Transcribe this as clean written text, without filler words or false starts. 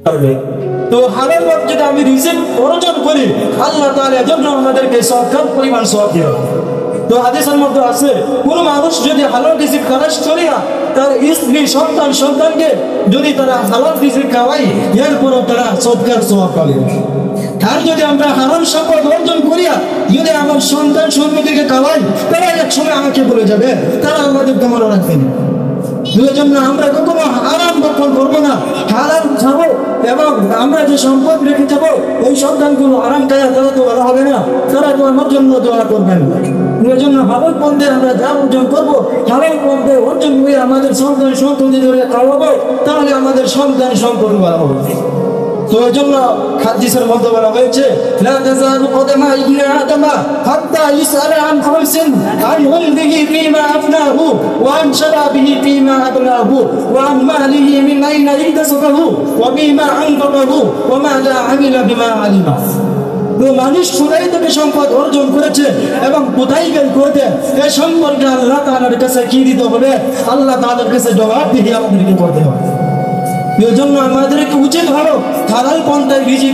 তো হালাল ভাবে যদি আমি রিজিক অর্জন করি আল্লাহ তাআলা এজন্য আমাদেরকে সওয়াব পরিমাণ সওয়াব দিবেন। তো হাদিসের মধ্যে আছে কোন মানুষ যদি হালাল রিজিক খরচ করিয়া তার স্ত্রী সন্তানকে যদি তারা হালাল রিজিক খাওয়ায় এরপরও তারা সদকার সওয়াব পাবে। আর যদি আমরা হারাম সম্পদ অর্জন করিয়া যদি আমার সন্তান সন্ততিকে খাওয়াই তারা এক সময় আমাকে বলে যাবে, তারা আমাদেরকে মনে রাখবে না। এই জন্য আমরা কখনো হারাম ভক্ষণ করবো না, হালাল খাবো এবং আমরা যে সম্পদ রেখে যাবো ওই সন্তানগুলো আরাম খায় তারা তো ভালো হবে না, তারা তো আমার জন্য দোয়া করবেন। এই জন্য হালাল পন্থে আমরা যা অর্জন করবো হালাল পন্থে অর্জন করে আমাদের সন্তান সন্ততিদের খাওয়াবো, তাহলে আমাদের সন্তান সম্পদ ভালো হবে। তো এই জন্য হাদিসের মধ্যে বলা হয়েছে লা তাযালু কদমা ইবনি আদম হাত্তা ইসআলা আন খামসিন আন উলদিহি ফীমা আফনাহু ওয়া আন শারাবিহি ফীমা আবলাহু ওয়া আন মালিহি মিন আইনা ইকতাসাবাহু ওয়া বিমা আনফাকাহু ওয়া মাযা আমিলা বিমা আলিমা। তো মানুষ কোথায় থেকে সম্পদ অর্জন করেছে এবং কোথায় বের করবে এই সম্পর্কে আল্লাহ তাআলার কাছে কি দিতে হবে, আল্লাহ তাআলার কাছে জবাবদিহি আমাদেরকে করতে হবে। এই জন্য আমাদেরকে উচিত হলো হালাল পন্থায় রিজিক